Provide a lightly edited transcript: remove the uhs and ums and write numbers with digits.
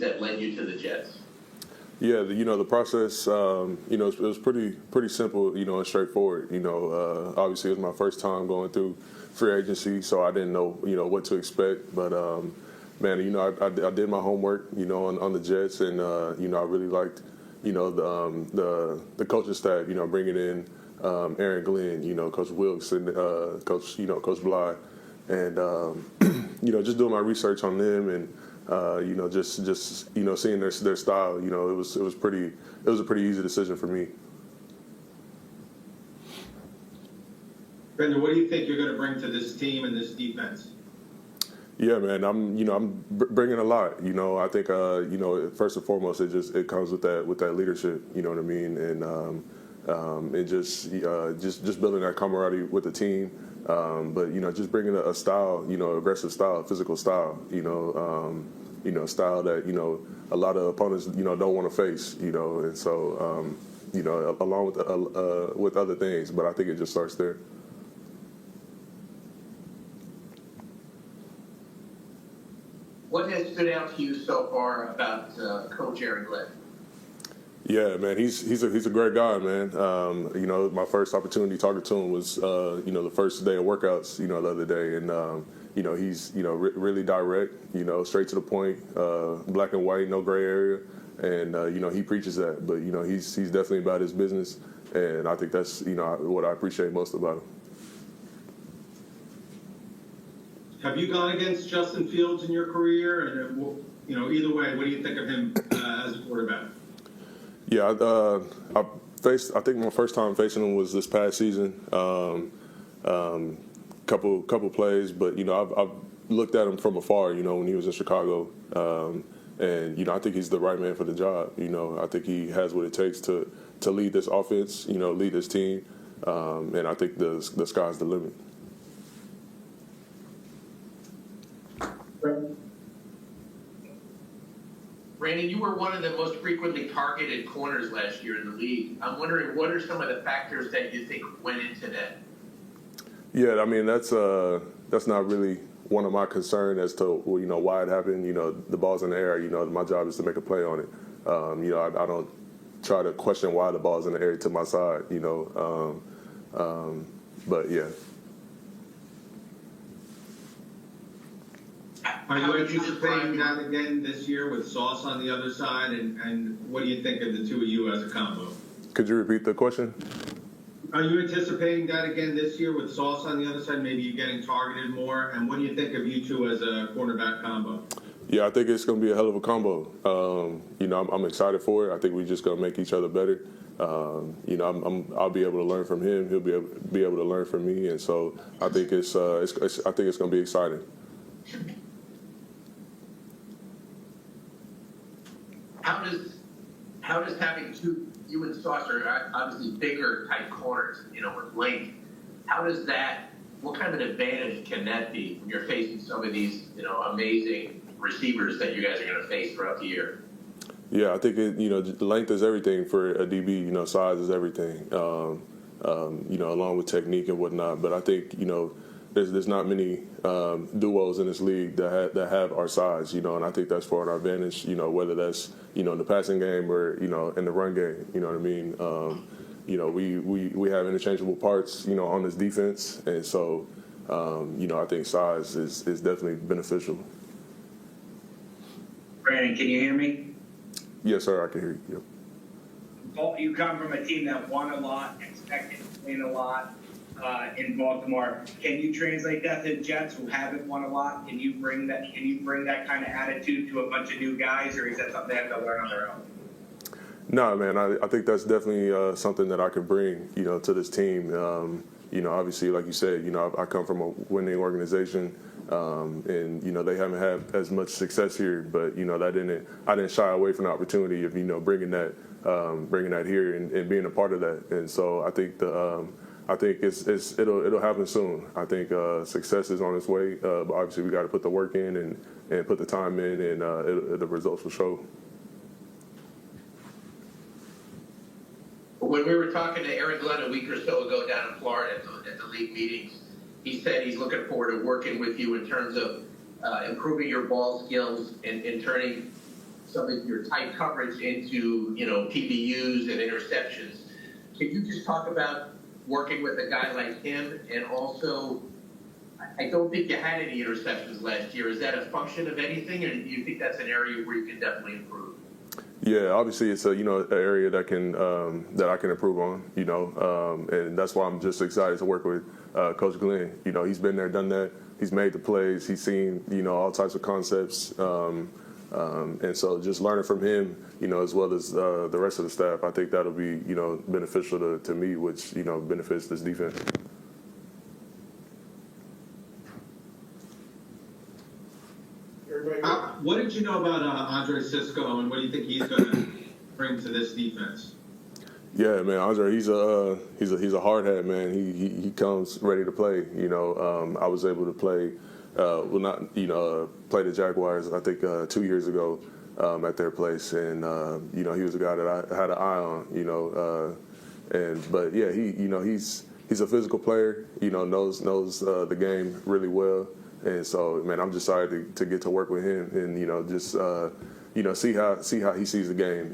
that led you to the Jets? Yeah, the process, it was pretty simple, and straightforward. Obviously it was my first time going through free agency, so I didn't know, what to expect. But man, I did my homework, on the Jets, and I really liked, the coaching staff, bringing in Aaron Glenn, Coach Wilkes, and Coach Bly, and just doing my research on them and. Just seeing their style, it was a pretty easy decision for me. Brendan, what do you think you're going to bring to this team and this defense? Yeah, man, I'm bringing a lot. I think first and foremost it comes with that leadership. You know what I mean, and it just building that camaraderie with the team. But just bringing a style, aggressive style, physical style, style that a lot of opponents don't want to face, and so along with other things. But I think it just starts there. What has stood out to you so far about Coach Aaron Glenn? Yeah, man, he's a great guy, man. My first opportunity talking to him was the first day of workouts, the other day, and he's really direct, straight to the point, black and white, no gray area, and he preaches that. But he's definitely about his business, and I think that's what I appreciate most about him. Have you gone against Justin Fields in your career? And either way, what do you think of him as a quarterback? Yeah, I think my first time facing him was this past season. Couple plays, but I've looked at him from afar. When he was in Chicago, and I think he's the right man for the job. I think he has what it takes to lead this offense. Lead this team, and I think the sky's the limit. Brandon, you were one of the most frequently targeted corners last year in the league. I'm wondering, what are some of the factors that you think went into that? Yeah, I mean, that's not really one of my concerns as to why it happened. The ball's in the air. My job is to make a play on it. I don't try to question why the ball's in the air to my side. But yeah. Are you anticipating that again this year with Sauce on the other side? And what do you think of the two of you as a combo? Could you repeat the question? Are you anticipating that again this year with Sauce on the other side? Maybe you getting targeted more? And what do you think of you two as a cornerback combo? Yeah, I think it's going to be a hell of a combo. I'm excited for it. I think we're just going to make each other better. I'll be able to learn from him. He'll be able to learn from me. And so I think it's going to be exciting. How does having you and Sauce are obviously bigger type corners, with length, what kind of an advantage can that be when you're facing some of these, amazing receivers that you guys are going to face throughout the year? Yeah, I think length is everything for a DB. Size is everything. Along with technique and whatnot. But I think there's not many duos in this league that have our size, and I think that's for our advantage, whether that's, in the passing game or, in the run game, you know what I mean? We have interchangeable parts, on this defense, and so, I think size is definitely beneficial. Brandon, can you hear me? Yes, sir, I can hear you. Yep. You come from a team that won a lot, expected to win a lot. In Baltimore, can you translate that to Jets who haven't won a lot? Can you bring that kind of attitude to a bunch of new guys, or is that something they have to learn on their own? No, man. I think that's definitely something that I could bring, to this team. Obviously, like you said, I come from a winning organization, and they haven't had as much success here. But I didn't shy away from the opportunity of bringing that here and being a part of that. And so I think it'll happen soon. I think success is on its way, but obviously we got to put the work in and put the time in, and the results will show. When we were talking to Aaron Glenn a week or so ago down in Florida at the league meetings, he said he's looking forward to working with you in terms of improving your ball skills and turning some of your tight coverage into, PBUs and interceptions. Can you just talk about working with a guy like him? And also, I don't think you had any interceptions last year. Is that a function of anything, or do you think that's an area where you can definitely improve? Yeah, obviously it's an area that I can improve on, and that's why I'm just excited to work with Coach Glenn. He's been there, done that. He's made the plays. He's seen all types of concepts, and so just learning from him, as well as the rest of the staff, I think that'll be beneficial to me, which benefits this defense. What did you know about Andre Cisco, and what do you think he's going to bring to this defense? Yeah, man, Andre, he's a hard hat, man. He comes ready to play. I was able to play, play the Jaguars, I think 2 years ago at their place, and he was a guy that I had an eye on. But yeah, he's a physical player. Knows the game really well. And so, man, I'm just excited to get to work with him and, just, see how he sees the game,